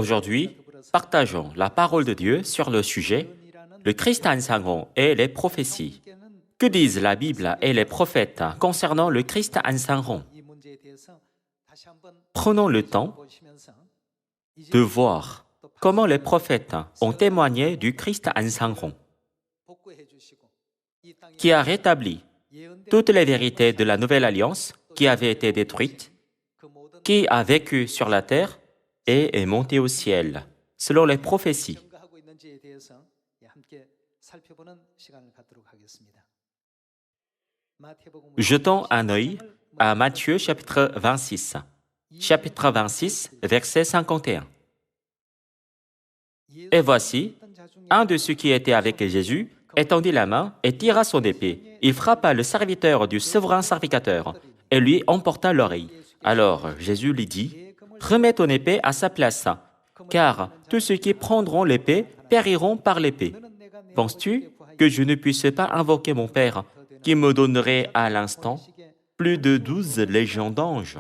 Aujourd'hui, partageons la parole de Dieu sur le sujet « Le Christ Ansangon et les prophéties ». Que disent la Bible et les prophètes concernant le Christ Ansangon? Prenons le temps de voir comment les prophètes ont témoigné du Christ Ansangon, qui a rétabli toutes les vérités de la Nouvelle Alliance qui avaient été détruites, qui a vécu sur la terre et est monté au ciel, selon les prophéties. Jetons un œil à Matthieu chapitre 26. Chapitre 26, verset 51. Et voici, un de ceux qui étaient avec Jésus étendit la main et tira son épée. Il frappa le serviteur du souverain sacrificateur et lui emporta l'oreille. Alors Jésus lui dit, « Remets ton épée à sa place, car tous ceux qui prendront l'épée périront par l'épée. Penses-tu que je ne puisse pas invoquer mon Père, qui me donnerait à l'instant plus de 12 légions d'anges? »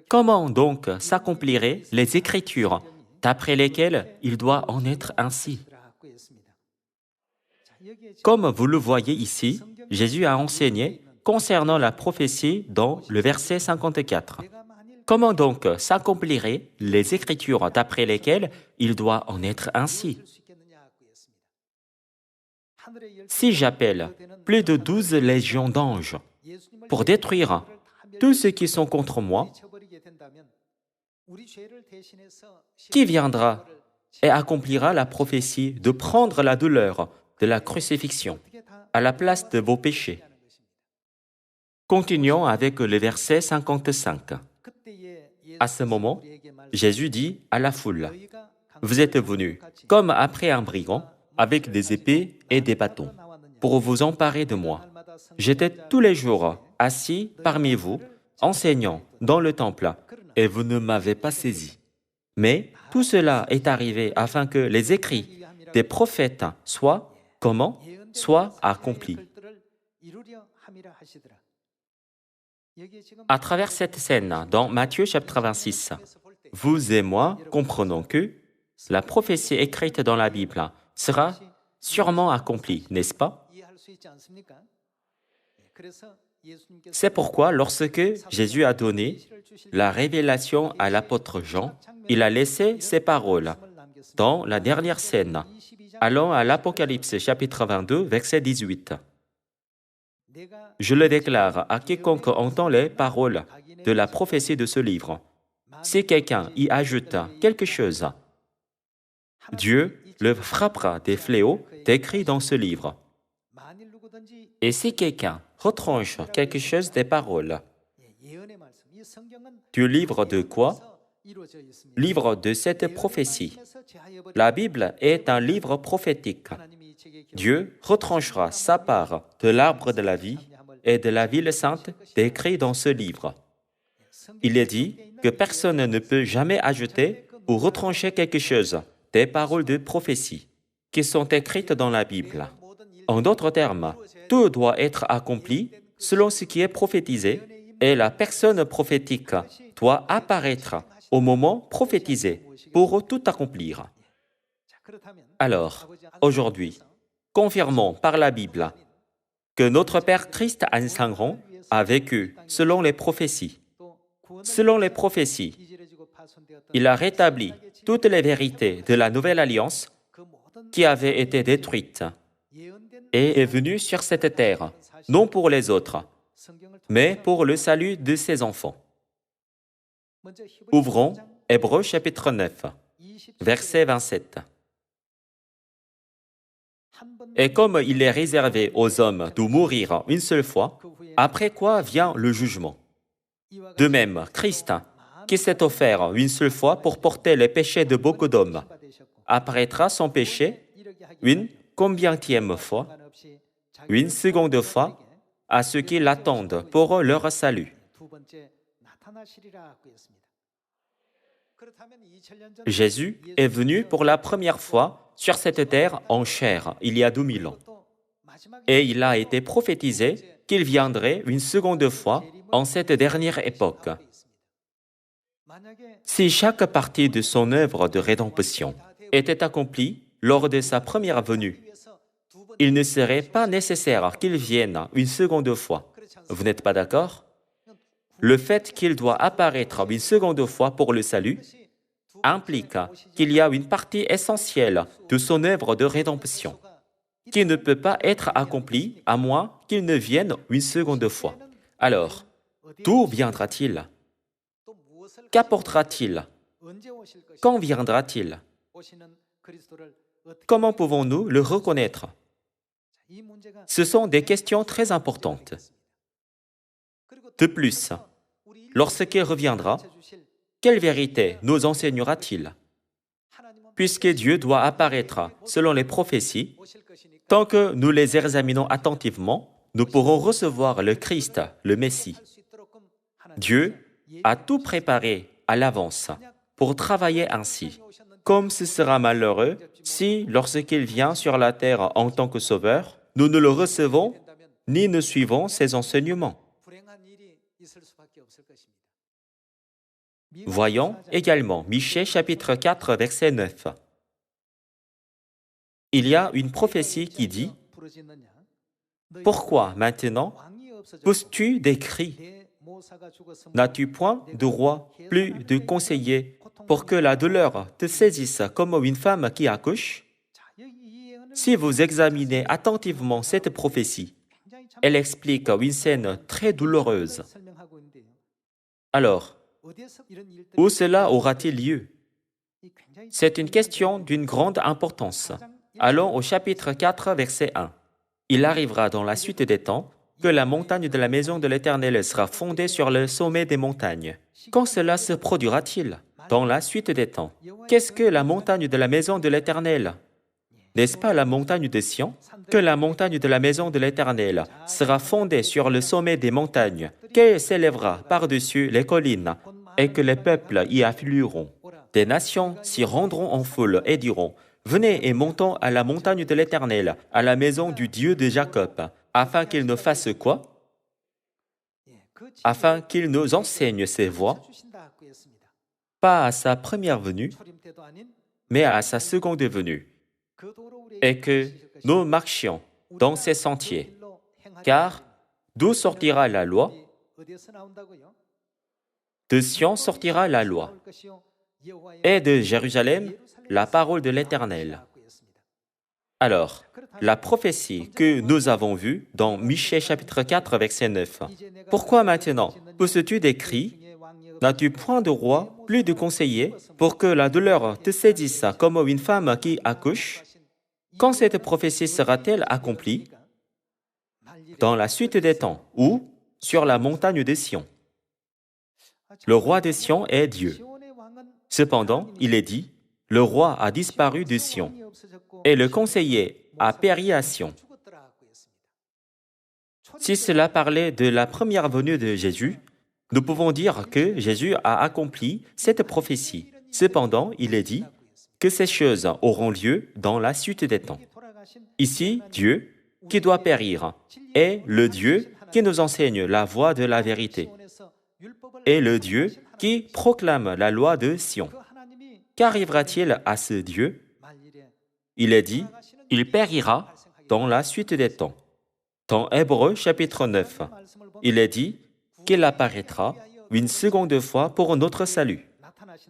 Comment donc s'accompliraient les Écritures, d'après lesquelles il doit en être ainsi? Comme vous le voyez ici, Jésus a enseigné concernant la prophétie dans le verset 54. Comment donc s'accompliraient les Écritures d'après lesquelles il doit en être ainsi? Si j'appelle plus de 12 légions d'anges pour détruire tous ceux qui sont contre moi, qui viendra et accomplira la prophétie de prendre la douleur de la crucifixion à la place de vos péchés? Continuons avec le verset 55. À ce moment, Jésus dit à la foule, « Vous êtes venus comme après un brigand, avec des épées et des bâtons, pour vous emparer de moi. J'étais tous les jours assis parmi vous, enseignant dans le temple, et vous ne m'avez pas saisi. Mais tout cela est arrivé afin que les écrits des prophètes soient, comment? Soient accomplis. » À travers cette scène, dans Matthieu chapitre 26, vous et moi comprenons que la prophétie écrite dans la Bible sera sûrement accomplie, n'est-ce pas? C'est pourquoi lorsque Jésus a donné la révélation à l'apôtre Jean, il a laissé ces paroles dans la dernière scène. Allons à l'Apocalypse chapitre 22, verset 18. Je le déclare à quiconque entend les paroles de la prophétie de ce livre. Si quelqu'un y ajoute quelque chose, Dieu le frappera des fléaux décrits dans ce livre. Et si quelqu'un retranche quelque chose des paroles du livre de quoi? Livre de cette prophétie. La Bible est un livre prophétique. Dieu retranchera sa part de l'arbre de la vie et de la ville sainte décrit dans ce livre. Il est dit que personne ne peut jamais ajouter ou retrancher quelque chose des paroles de prophétie qui sont écrites dans la Bible. En d'autres termes, tout doit être accompli selon ce qui est prophétisé et la personne prophétique doit apparaître au moment prophétisé pour tout accomplir. Alors, aujourd'hui, confirmons par la Bible que notre Père Christ Ansangon a vécu selon les prophéties. Selon les prophéties, il a rétabli toutes les vérités de la Nouvelle Alliance qui avaient été détruites et est venu sur cette terre, non pour les autres, mais pour le salut de ses enfants. Ouvrons Hébreux chapitre 9, verset 27. Et comme il est réservé aux hommes de mourir une seule fois, après quoi vient le jugement. De même, Christ, qui s'est offert une seule fois pour porter les péchés de beaucoup d'hommes, apparaîtra sans péché une combienième fois, une seconde fois, à ceux qui l'attendent pour leur salut. Jésus est venu pour la première fois sur cette terre en chair, il y a 2000 ans. Et il a été prophétisé qu'il viendrait une seconde fois en cette dernière époque. Si chaque partie de son œuvre de rédemption était accomplie lors de sa première venue, il ne serait pas nécessaire qu'il vienne une seconde fois. Vous n'êtes pas d'accord? Le fait qu'il doit apparaître une seconde fois pour le salut implique qu'il y a une partie essentielle de son œuvre de rédemption qui ne peut pas être accomplie à moins qu'il ne vienne une seconde fois. Alors, d'où viendra-t-il? Qu'apportera-t-il? Quand viendra-t-il? Comment pouvons-nous le reconnaître? Ce sont des questions très importantes. De plus, lorsqu'il reviendra, quelle vérité nous enseignera-t-il? Puisque Dieu doit apparaître selon les prophéties, tant que nous les examinons attentivement, nous pourrons recevoir le Christ, le Messie. Dieu a tout préparé à l'avance pour travailler ainsi. Comme ce sera malheureux si, lorsqu'il vient sur la terre en tant que sauveur, nous ne le recevons ni ne suivons ses enseignements. Voyons également Michée chapitre 4, verset 9. Il y a une prophétie qui dit « Pourquoi maintenant pousses-tu des cris? N'as-tu point de roi, plus de conseiller, pour que la douleur te saisisse comme une femme qui accouche ?» Si vous examinez attentivement cette prophétie, elle explique une scène très douloureuse. Alors, où cela aura-t-il lieu? C'est une question d'une grande importance. Allons au chapitre 4, verset 1. Il arrivera dans la suite des temps que la montagne de la maison de l'Éternel sera fondée sur le sommet des montagnes. Quand cela se produira-t-il? Dans la suite des temps. Qu'est-ce que la montagne de la maison de l'Éternel? N'est-ce pas la montagne de Sion? Que la montagne de la maison de l'Éternel sera fondée sur le sommet des montagnes, qu'elle s'élèvera par-dessus les collines, et que les peuples y afflueront. Des nations s'y rendront en foule et diront, « Venez et montons à la montagne de l'Éternel, à la maison du Dieu de Jacob, afin qu'il nous fasse quoi? Afin qu'il nous enseigne ses voies, pas à sa première venue, mais à sa seconde venue, et que nous marchions dans ses sentiers. Car d'où sortira la loi? De Sion sortira la loi, et de Jérusalem la parole de l'Éternel. » Alors, la prophétie que nous avons vue dans Michée chapitre 4, verset 9. « Pourquoi maintenant pousses-tu des cris? N'as-tu point de roi, plus de conseiller, pour que la douleur te saisisse comme une femme qui accouche? » Quand cette prophétie sera-t-elle accomplie? Dans la suite des temps, ou sur la montagne de Sion. Le roi de Sion est Dieu. Cependant, il est dit, le roi a disparu de Sion, et le conseiller a péri à Sion. Si cela parlait de la première venue de Jésus, nous pouvons dire que Jésus a accompli cette prophétie. Cependant, il est dit que ces choses auront lieu dans la suite des temps. Ici, Dieu, qui doit périr, est le Dieu qui nous enseigne la voie de la vérité, et le Dieu qui proclame la loi de Sion. Qu'arrivera-t-il à ce Dieu? Il est dit, il périra dans la suite des temps. Dans Hébreux chapitre 9, il est dit qu'il apparaîtra une seconde fois pour notre salut.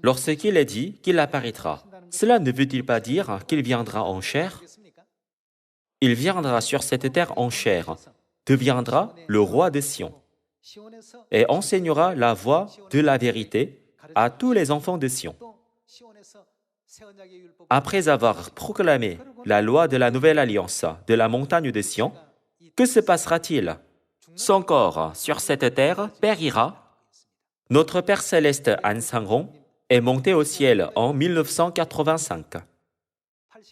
Lorsqu'il est dit qu'il apparaîtra, cela ne veut-il pas dire qu'il viendra en chair? Il viendra sur cette terre en chair, deviendra le roi de Sion, et enseignera la voie de la vérité à tous les enfants de Sion. Après avoir proclamé la loi de la nouvelle alliance de la montagne de Sion, que se passera-t-il? Son corps sur cette terre périra. Notre Père céleste Han Sang-hong est monté au ciel en 1985.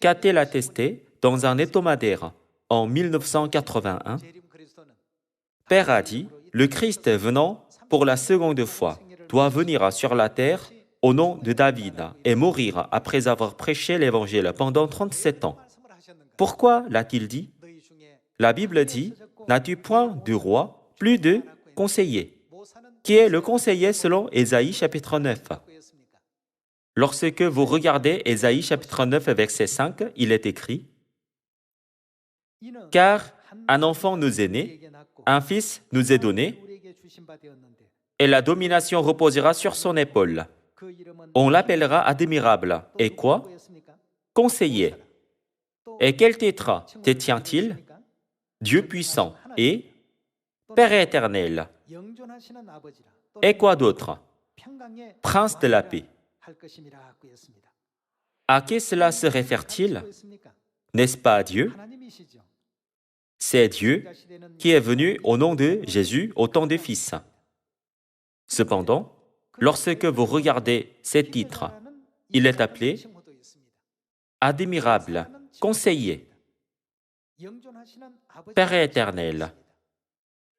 Qu'a-t-il attesté dans un hebdomadaire en 1981? Père a dit, le Christ venant pour la seconde fois doit venir sur la terre au nom de David et mourir après avoir prêché l'Évangile pendant 37 ans. Pourquoi l'a-t-il dit? La Bible dit, n'as-tu point de roi, plus de conseiller, qui est le conseiller selon Ésaïe chapitre 9. Lorsque vous regardez Ésaïe chapitre 9 verset 5, il est écrit « Car un enfant nous est né, un fils nous est donné, et la domination reposera sur son épaule. On l'appellera admirable. Et quoi? Conseiller. Et quel titre détient-il? Dieu puissant et Père éternel. Et quoi d'autre? Prince de la paix. À qui cela se réfère-t-il? N'est-ce pas à Dieu? C'est Dieu qui est venu au nom de Jésus au temps du Fils. Cependant, lorsque vous regardez ces titres, il est appelé admirable, conseiller, Père éternel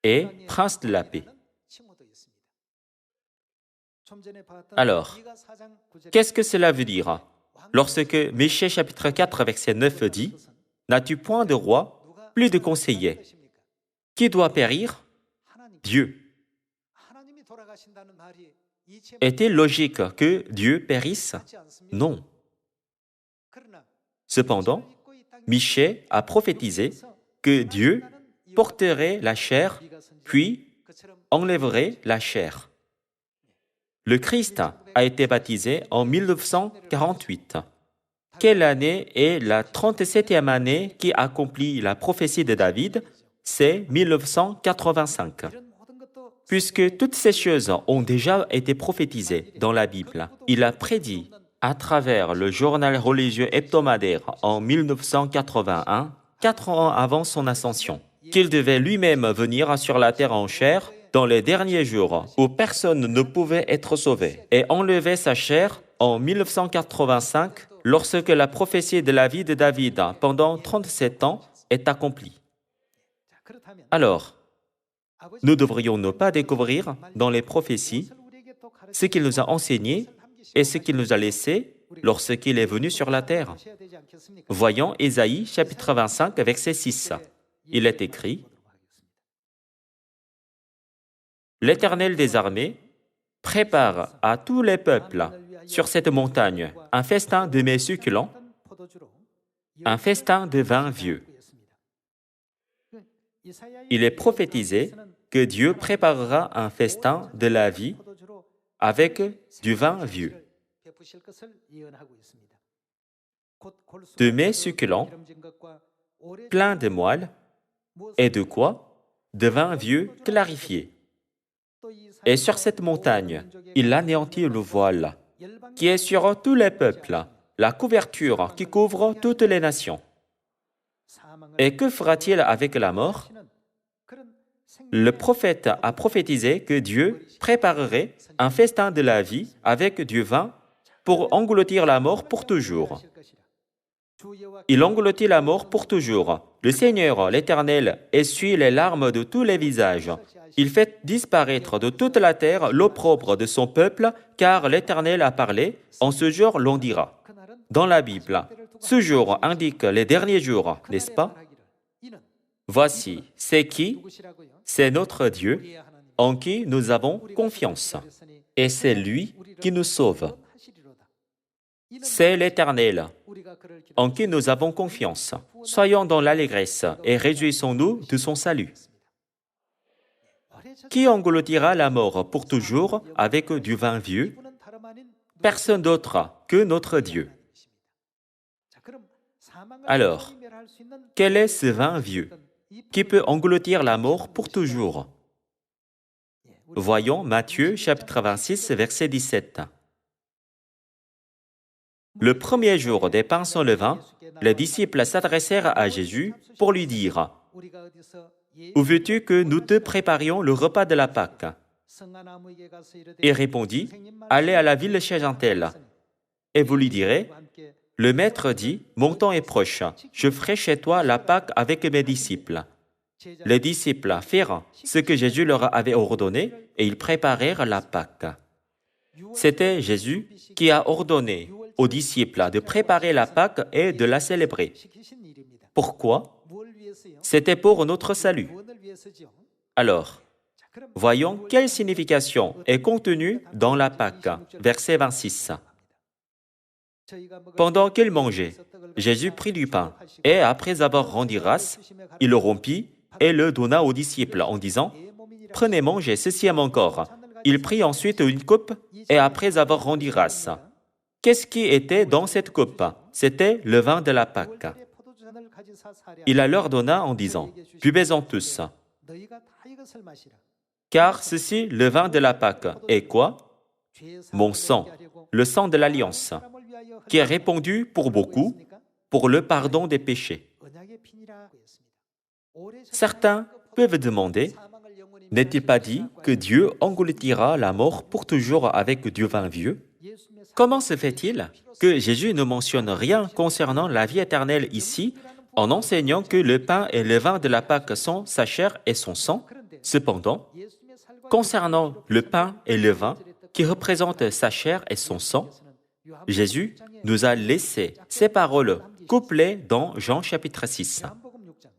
et Prince de la paix. Alors, qu'est-ce que cela veut dire? Lorsque Michée chapitre 4 verset 9 dit « N'as-tu point de roi, plus de conseiller? Qui doit périr? Dieu. » Est-il logique que Dieu périsse? Non. Cependant, Michée a prophétisé que Dieu porterait la chair, puis enlèverait la chair. Le Christ a été baptisé en 1948. Quelle année est la 37e année qui accomplit la prophétie de David? C'est 1985. Puisque toutes ces choses ont déjà été prophétisées dans la Bible, il a prédit à travers le journal religieux hebdomadaire en 1981, 4 ans avant son ascension, qu'il devait lui-même venir sur la terre en chair dans les derniers jours où personne ne pouvait être sauvé et enlever sa chair en 1985 lorsque la prophétie de la vie de David pendant 37 ans est accomplie. Alors, nous devrions ne pas découvrir dans les prophéties ce qu'il nous a enseigné et ce qu'il nous a laissé lorsqu'il est venu sur la terre. Voyons Ésaïe chapitre 25 verset 6. Il est écrit « L'Éternel des armées prépare à tous les peuples sur cette montagne un festin de mets succulents, un festin de vin vieux. » Il est prophétisé que Dieu préparera un festin de la vie avec du vin vieux. De mets succulents, pleins de moelle, et de quoi? De vin vieux clarifié. Et sur cette montagne, il anéantit le voile, qui est sur tous les peuples, la couverture qui couvre toutes les nations. Et que fera-t-il avec la mort? Le prophète a prophétisé que Dieu préparerait un festin de la vie avec du vin pour engloutir la mort pour toujours. Il engloutit la mort pour toujours. Le Seigneur, l'Éternel, essuie les larmes de tous les visages. Il fait disparaître de toute la terre l'opprobre de son peuple, car l'Éternel a parlé, en ce jour l'on dira. Dans la Bible, ce jour indique les derniers jours, n'est-ce pas? Voici, c'est qui? C'est notre Dieu, en qui nous avons confiance. Et c'est lui qui nous sauve. C'est l'Éternel, en qui nous avons confiance. Soyons dans l'allégresse et réjouissons-nous de son salut. Qui engloutira la mort pour toujours avec du vin vieux? Personne d'autre que notre Dieu. Alors, quel est ce vin vieux qui peut engloutir la mort pour toujours? Voyons Matthieu chapitre 26, verset 17. Le premier jour des pains sans levain, les disciples s'adressèrent à Jésus pour lui dire « Où veux-tu que nous te préparions le repas de la Pâque ?» Il répondit « Allez à la ville chez un tel, et vous lui direz « Le maître dit, mon temps est proche, je ferai chez toi la Pâque avec mes disciples. » Les disciples firent ce que Jésus leur avait ordonné et ils préparèrent la Pâque. C'était Jésus qui a ordonné aux disciples de préparer la Pâque et de la célébrer. Pourquoi? C'était pour notre salut. Alors, Voyons quelle signification est contenue dans la Pâque. Verset 26. Pendant qu'ils mangeaient, Jésus prit du pain, et après avoir rendu grâce, il le rompit et le donna aux disciples en disant, « Prenez, mangez, ceci est mon corps. » Il prit ensuite une coupe, et après avoir rendu grâce. Qu'est-ce qui était dans cette coupe? C'était le vin de la Pâque. Il la leur donna en disant, « Buvez-en tous. » Car ceci, le vin de la Pâque, est quoi? Mon sang, le sang de l'Alliance, qui est répandu pour beaucoup, pour le pardon des péchés. Certains peuvent demander, n'est-il pas dit que Dieu engloutira la mort pour toujours avec du vin vieux? Comment se fait-il que Jésus ne mentionne rien concernant la vie éternelle ici, en enseignant que le pain et le vin de la Pâque sont sa chair et son sang? Cependant, concernant le pain et le vin, qui représentent sa chair et son sang, Jésus nous a laissé ces paroles couplées dans Jean chapitre 6.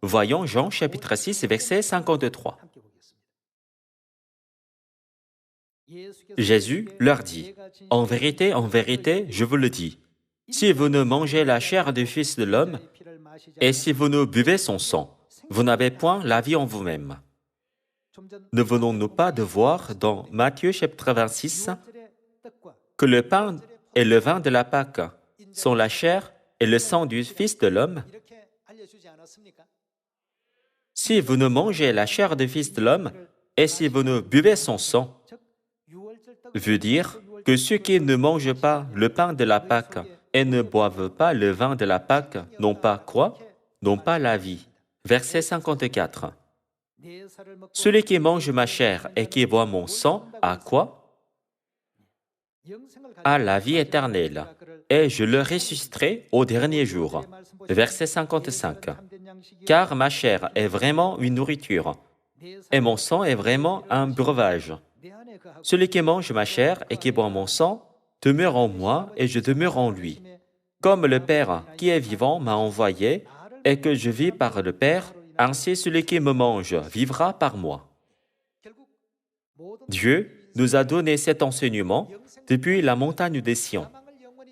Voyons Jean chapitre 6, verset 53. Jésus leur dit, « En vérité, je vous le dis, si vous ne mangez la chair du Fils de l'homme, et si vous ne buvez son sang, vous n'avez point la vie en vous-même. » Ne venons-nous pas de voir dans Matthieu chapitre 26 que le pain et le vin de la Pâque sont la chair et le sang du Fils de l'homme? Si vous ne mangez la chair du Fils de l'homme et si vous ne buvez son sang, veut dire que ceux qui ne mangent pas le pain de la Pâque et ne boivent pas le vin de la Pâque n'ont pas quoi? N'ont pas la vie. Verset 54. Celui qui mange ma chair et qui boit mon sang a quoi? A la vie éternelle, et je le ressusciterai au dernier jour. Verset 55. Car ma chair est vraiment une nourriture, et mon sang est vraiment un breuvage. Celui qui mange ma chair et qui boit mon sang demeure en moi et je demeure en lui. Comme le Père qui est vivant m'a envoyé et que je vis par le Père, ainsi celui qui me mange vivra par moi. Dieu nous a donné cet enseignement depuis la montagne des Sion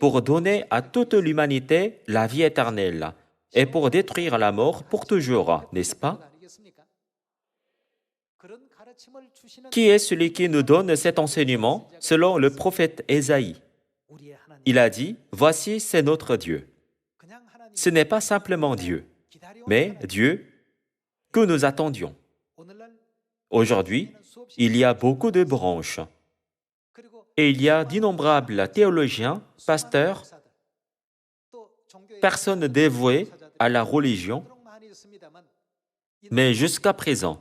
pour donner à toute l'humanité la vie éternelle et pour détruire la mort pour toujours, n'est-ce pas? Qui est celui qui nous donne cet enseignement selon le prophète Ésaïe? Il a dit, « Voici, c'est notre Dieu. » Ce n'est pas simplement Dieu, mais Dieu que nous attendions. Aujourd'hui, il y a beaucoup de branches et il y a d'innombrables théologiens, pasteurs, personnes dévouées à la religion, mais jusqu'à présent,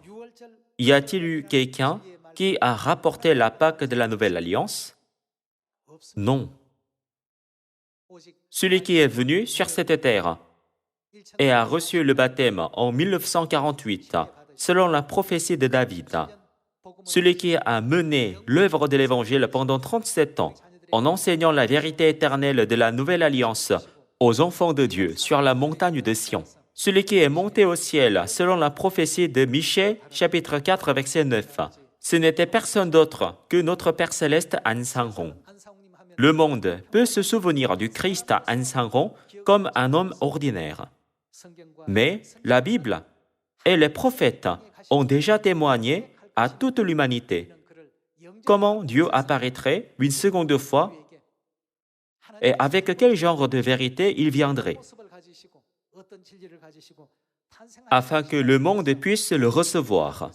y a-t-il eu quelqu'un qui a rapporté la Pâque de la Nouvelle Alliance? Non. Celui qui est venu sur cette terre et a reçu le baptême en 1948, selon la prophétie de David, celui qui a mené l'œuvre de l'Évangile pendant 37 ans, en enseignant la vérité éternelle de la Nouvelle Alliance aux enfants de Dieu sur la montagne de Sion, celui qui est monté au ciel selon la prophétie de Michée, chapitre 4, verset 9, ce n'était personne d'autre que notre Père Céleste An Sang-hong. Le monde peut se souvenir du Christ An Sang-hong comme un homme ordinaire. Mais la Bible et les prophètes ont déjà témoigné à toute l'humanité comment Dieu apparaîtrait une seconde fois et avec quel genre de vérité il viendrait, afin que le monde puisse le recevoir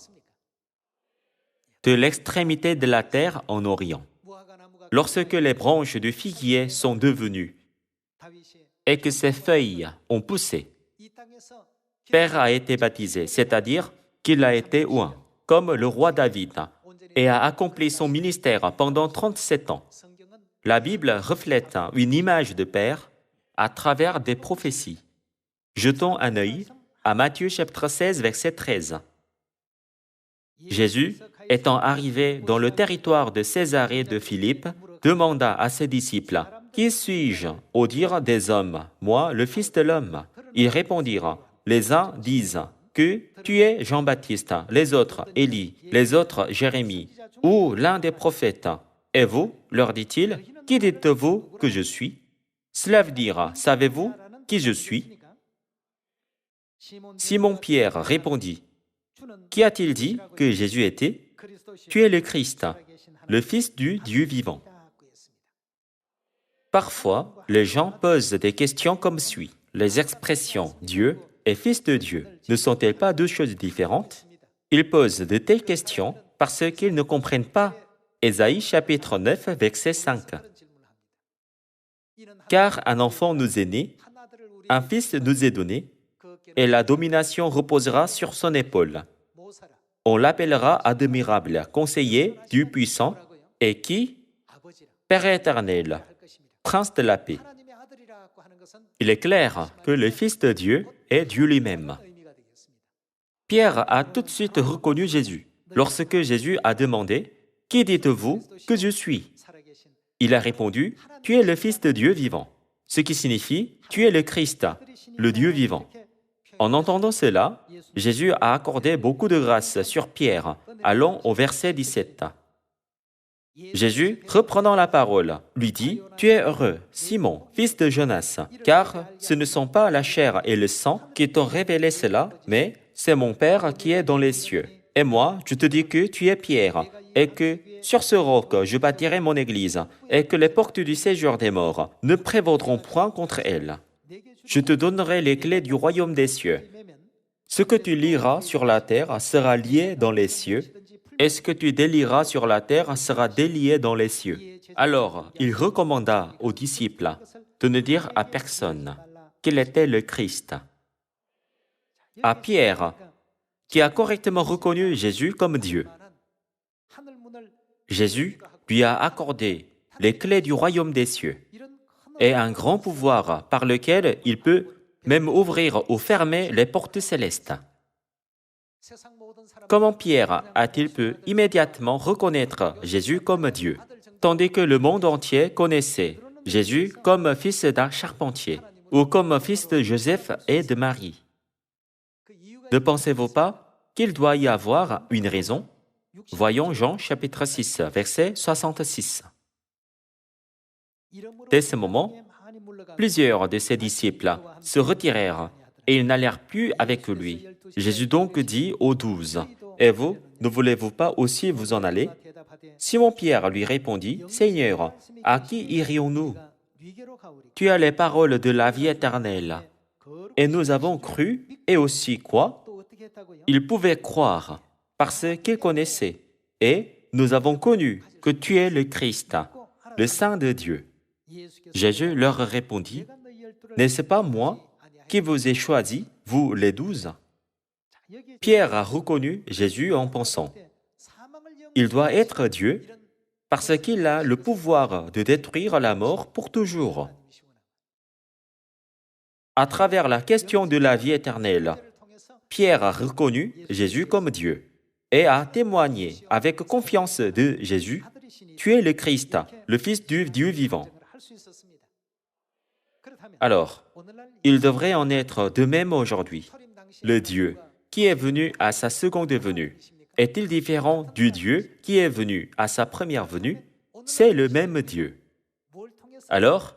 de l'extrémité de la terre en Orient. Lorsque les branches du figuier sont devenues et que ses feuilles ont poussé, Père a été baptisé, c'est-à-dire qu'il a été oint, comme le roi David, et a accompli son ministère pendant 37 ans. La Bible reflète une image de Père à travers des prophéties. Jetons un œil à Matthieu chapitre 16, verset 13. Jésus, étant arrivé dans le territoire de Césarée de Philippe, demanda à ses disciples, « Qui suis-je au dire des hommes, moi, le Fils de l'homme ?» Ils répondirent, « Les uns disent, que tu es Jean-Baptiste, les autres Élie, les autres Jérémie, ou l'un des prophètes. Et vous, leur dit-il, qui dites-vous que je suis? Cela veut dire, savez-vous qui je suis? Simon-Pierre répondit, qui a-t-il dit que Jésus était? Tu es le Christ, le Fils du Dieu vivant. Parfois, les gens posent des questions comme suit. Les expressions Dieu et Fils de Dieu ne sont-elles pas deux choses différentes? Ils posent de telles questions parce qu'ils ne comprennent pas Ésaïe chapitre 9, verset 5. Car un enfant nous est né, un fils nous est donné, et la domination reposera sur son épaule. On l'appellera admirable, conseiller, Dieu puissant, et qui? Père éternel, Prince de la paix. Il est clair que le Fils de Dieu est Dieu lui-même. Pierre a tout de suite reconnu Jésus. Lorsque Jésus a demandé « Qui dites-vous que je suis ?» Il a répondu « Tu es le Fils de Dieu vivant », ce qui signifie « Tu es le Christ, le Dieu vivant ». En entendant cela, Jésus a accordé beaucoup de grâce sur Pierre. Allons au verset 17. Jésus, reprenant la parole, lui dit, « Tu es heureux, Simon, fils de Jonas, car ce ne sont pas la chair et le sang qui t'ont révélé cela, mais c'est mon Père qui est dans les cieux. Et moi, je te dis que tu es Pierre, et que sur ce roc je bâtirai mon église, et que les portes du séjour des morts ne prévaudront point contre elle. Je te donnerai les clés du royaume des cieux. Ce que tu lieras sur la terre sera lié dans les cieux, et ce que tu délieras sur la terre sera délié dans les cieux. » Alors, il recommanda aux disciples de ne dire à personne qu'il était le Christ. À Pierre, qui a correctement reconnu Jésus comme Dieu, Jésus lui a accordé les clés du royaume des cieux et un grand pouvoir par lequel il peut même ouvrir ou fermer les portes célestes. Comment Pierre a-t-il pu immédiatement reconnaître Jésus comme Dieu, tandis que le monde entier connaissait Jésus comme fils d'un charpentier ou comme fils de Joseph et de Marie? Ne pensez-vous pas qu'il doit y avoir une raison? Voyons Jean chapitre 6, verset 66. Dès ce moment, plusieurs de ses disciples se retirèrent et ils n'allèrent plus avec lui. Jésus donc dit aux 12, « Et vous, ne voulez-vous pas aussi vous en aller ?» Simon-Pierre lui répondit, « Seigneur, à qui irions-nous? Tu as les paroles de la vie éternelle. Et nous avons cru, et aussi quoi? » Il pouvait croire parce qu'il connaissait, et nous avons connu que tu es le Christ, le Saint de Dieu. Jésus leur répondit, « N'est-ce pas moi qui vous ai choisi, vous les 12 ?» Pierre a reconnu Jésus en pensant, « Il doit être Dieu parce qu'il a le pouvoir de détruire la mort pour toujours. » À travers la question de la vie éternelle, Pierre a reconnu Jésus comme Dieu et a témoigné avec confiance de Jésus, « Tu es le Christ, le Fils du Dieu vivant. » Alors, il devrait en être de même aujourd'hui. Le Dieu qui est venu à sa seconde venue est-il différent du Dieu qui est venu à sa première venue? C'est le même Dieu. Alors,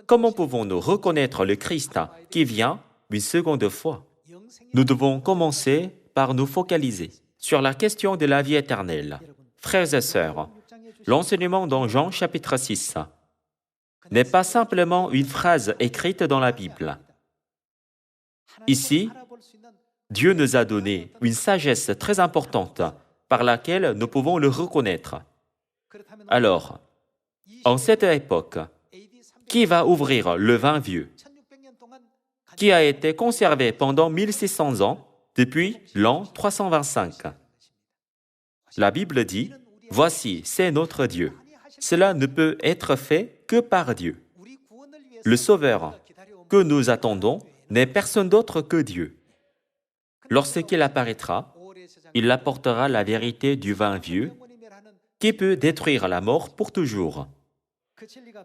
comment pouvons-nous reconnaître le Christ qui vient une seconde fois? Nous devons commencer par nous focaliser sur la question de la vie éternelle. Frères et sœurs, l'enseignement dans Jean chapitre 6 n'est pas simplement une phrase écrite dans la Bible. Ici, Dieu nous a donné une sagesse très importante par laquelle nous pouvons le reconnaître. Alors, en cette époque, qui va ouvrir le vin vieux, qui a été conservé pendant 1600 ans, depuis l'an 325? La Bible dit, « Voici, c'est notre Dieu. » Cela ne peut être fait que par Dieu. Le Sauveur que nous attendons n'est personne d'autre que Dieu. Lorsqu'il apparaîtra, il apportera la vérité du vin vieux qui peut détruire la mort pour toujours.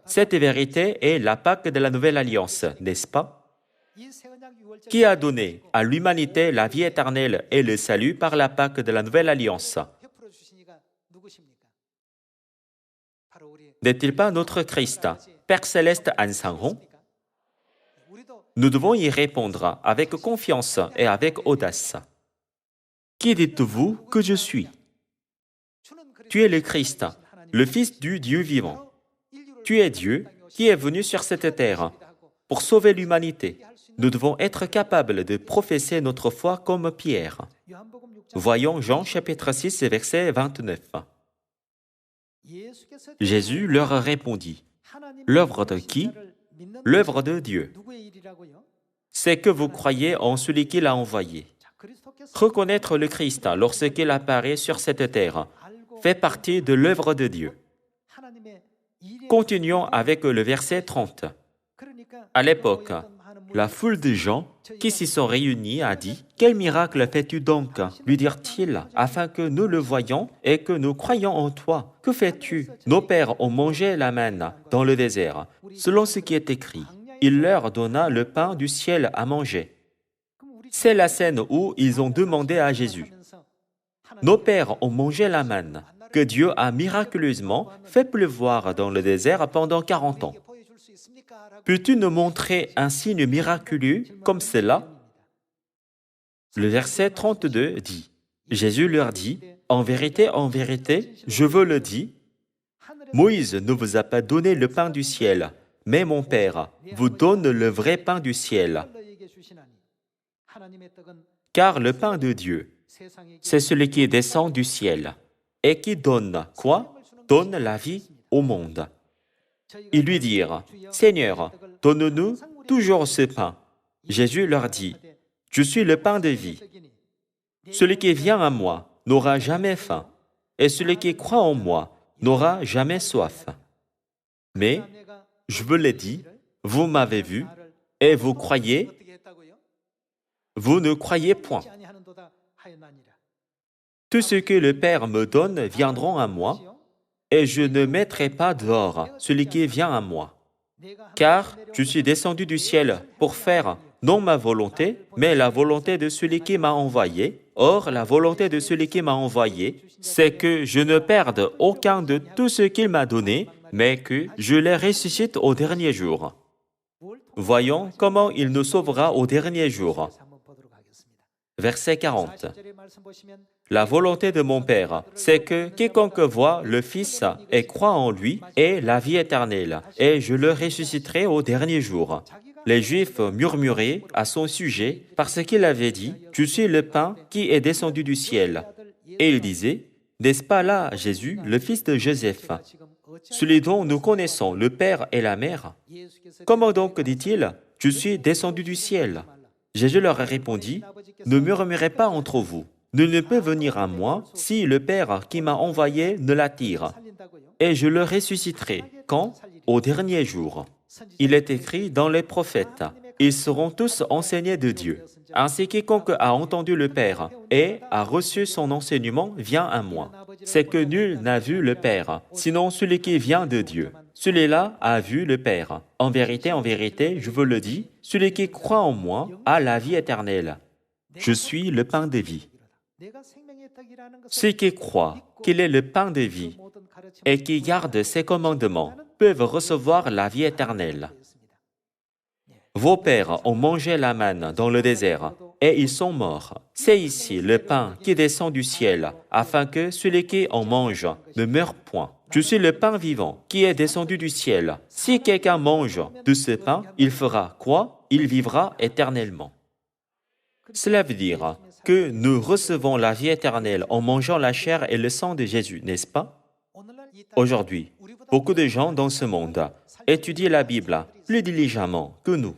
Cette vérité est la Pâque de la Nouvelle Alliance, n'est-ce pas? Qui a donné à l'humanité la vie éternelle et le salut par la Pâque de la Nouvelle Alliance? N'est-il pas notre Christ, Père céleste An Sang-hong? Nous devons y répondre avec confiance et avec audace. Qui dites-vous que je suis? Tu es le Christ, le Fils du Dieu vivant. Tu es Dieu qui est venu sur cette terre pour sauver l'humanité. Nous devons être capables de professer notre foi comme Pierre. Voyons Jean chapitre 6, verset 29. Jésus leur répondit, « L'œuvre de qui? L'œuvre de Dieu. C'est que vous croyez en celui qui l'a envoyé. » Reconnaître le Christ lorsqu'il apparaît sur cette terre fait partie de l'œuvre de Dieu. Continuons avec le verset 30. À l'époque, la foule de gens qui s'y sont réunis a dit, « Quel miracle fais-tu donc, lui dirent-ils, afin que nous le voyions et que nous croyions en toi? Que fais-tu? Nos pères ont mangé la manne dans le désert, selon ce qui est écrit. Il leur donna le pain du ciel à manger. » C'est la scène où ils ont demandé à Jésus, « Nos pères ont mangé la manne, que Dieu a miraculeusement fait pleuvoir dans le désert pendant 40 ans. Peux-tu nous montrer un signe miraculeux comme cela? » Le verset 32 dit, Jésus leur dit, « En vérité, je vous le dis, Moïse ne vous a pas donné le pain du ciel, mais mon Père vous donne le vrai pain du ciel. Car le pain de Dieu, c'est celui qui descend du ciel et qui donne quoi? Donne la vie au monde. » Ils lui dirent, « Seigneur, donne-nous toujours ce pain. » Jésus leur dit, « Je suis le pain de vie. Celui qui vient à moi n'aura jamais faim, et celui qui croit en moi n'aura jamais soif. Mais, je vous l'ai dit, vous m'avez vu, et vous croyez, vous ne croyez point. Tout ce que le Père me donne viendront à moi, et je ne mettrai pas dehors celui qui vient à moi. Car je suis descendu du ciel pour faire non ma volonté, mais la volonté de celui qui m'a envoyé. Or, la volonté de celui qui m'a envoyé, c'est que je ne perde aucun de tout ce qu'il m'a donné, mais que je les ressuscite au dernier jour. » Voyons comment il nous sauvera au dernier jour. Verset 40. La volonté de mon Père, c'est que quiconque voit le Fils et croit en lui ait la vie éternelle, et je le ressusciterai au dernier jour. Les Juifs murmuraient à son sujet parce qu'il avait dit « Je suis le pain qui est descendu du ciel ». Et il disait « N'est-ce pas là Jésus, le fils de Joseph, celui dont nous connaissons le Père et la Mère? Comment donc dit-il « Je suis descendu du ciel » Jésus leur répondit « Ne murmurez pas entre vous. Nul ne peut venir à moi si le Père qui m'a envoyé ne l'attire. Et je le ressusciterai. Quand? Au dernier jour. Il est écrit dans les prophètes. Ils seront tous enseignés de Dieu. Ainsi quiconque a entendu le Père et a reçu son enseignement vient à moi. C'est que nul n'a vu le Père, sinon celui qui vient de Dieu. Celui-là a vu le Père. En vérité, je vous le dis, celui qui croit en moi a la vie éternelle. Je suis le pain de vie. Ceux qui croient qu'il est le pain de vie et qui gardent ses commandements peuvent recevoir la vie éternelle. Vos pères ont mangé la manne dans le désert et ils sont morts. C'est ici le pain qui descend du ciel, afin que celui qui en mange ne meure point. Je suis le pain vivant qui est descendu du ciel. Si quelqu'un mange de ce pain, il fera quoi? Il vivra éternellement. Cela veut dire que nous recevons la vie éternelle en mangeant la chair et le sang de Jésus, n'est-ce pas? Aujourd'hui, beaucoup de gens dans ce monde étudient la Bible plus diligemment que nous.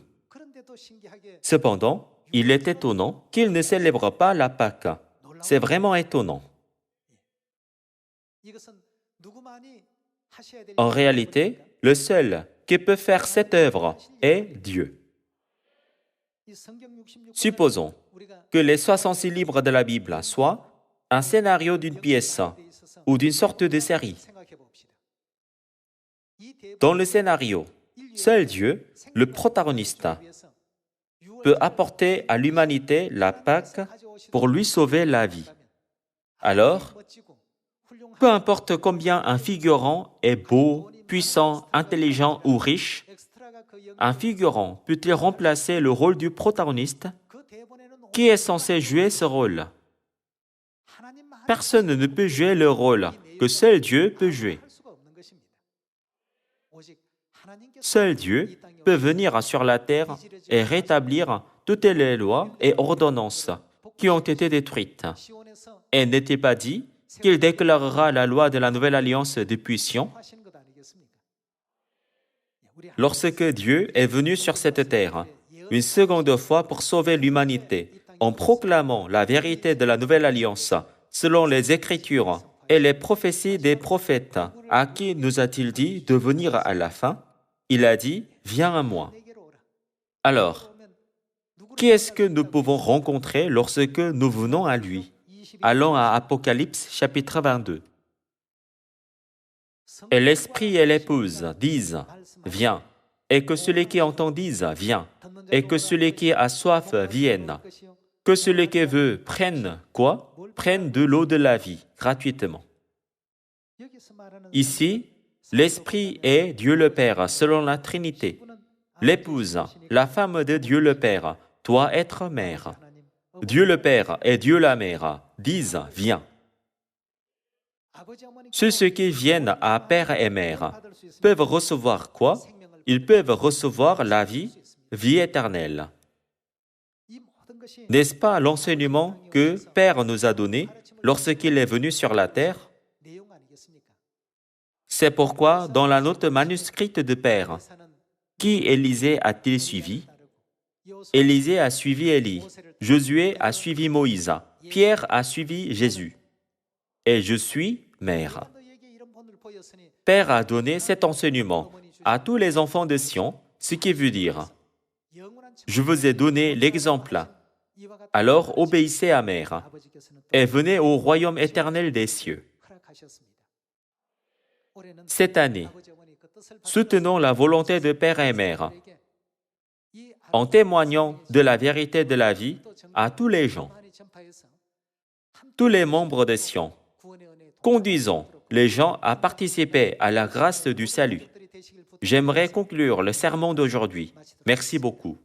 Cependant, il est étonnant qu'ils ne célèbrent pas la Pâque. C'est vraiment étonnant. En réalité, le seul qui peut faire cette œuvre est Dieu. Supposons que les 66 livres de la Bible soient un scénario d'une pièce ou d'une sorte de série. Dans le scénario, seul Dieu, le protagoniste, peut apporter à l'humanité la Pâque pour lui sauver la vie. Alors, peu importe combien un figurant est beau, puissant, intelligent ou riche, un figurant peut-il remplacer le rôle du protagoniste? Qui est censé jouer ce rôle? Personne ne peut jouer le rôle que seul Dieu peut jouer. Seul Dieu peut venir sur la terre et rétablir toutes les lois et ordonnances qui ont été détruites. Et n'est-il pas dit qu'il déclarera la loi de la nouvelle alliance depuis Sion? Lorsque Dieu est venu sur cette terre, une seconde fois pour sauver l'humanité, en proclamant la vérité de la nouvelle alliance, selon les Écritures et les prophéties des prophètes, à qui nous a-t-il dit de venir à la fin? Il a dit, « Viens à moi ». Alors, qui est-ce que nous pouvons rencontrer lorsque nous venons à lui? Allons à Apocalypse chapitre 22. Et l'Esprit et l'épouse disent, « Viens ». Et que celui qui entend dise, « Viens ». Et que celui qui a soif vienne. Que celui qui veut prenne quoi? Prenne de l'eau de la vie, gratuitement. Ici, l'Esprit est Dieu le Père, selon la Trinité. L'épouse, la femme de Dieu le Père, doit être mère. Dieu le Père et Dieu la Mère disent, « Viens ». Ceux qui viennent à Père et Mère peuvent recevoir quoi? Ils peuvent recevoir la vie éternelle. N'est-ce pas l'enseignement que Père nous a donné lorsqu'il est venu sur la terre? C'est pourquoi, dans la note manuscrite de Père, qui Élisée a-t-il suivi? Élisée a suivi Élie, Josué a suivi Moïse, Pierre a suivi Jésus. Et je suis mère. Père a donné cet enseignement à tous les enfants de Sion, ce qui veut dire, je vous ai donné l'exemple, alors obéissez à mère et venez au royaume éternel des cieux. Cette année, soutenons la volonté de Père et Mère en témoignant de la vérité de la vie à tous les gens. Tous les membres de Sion, conduisons les gens à participer à la grâce du salut. J'aimerais conclure le sermon d'aujourd'hui. Merci beaucoup.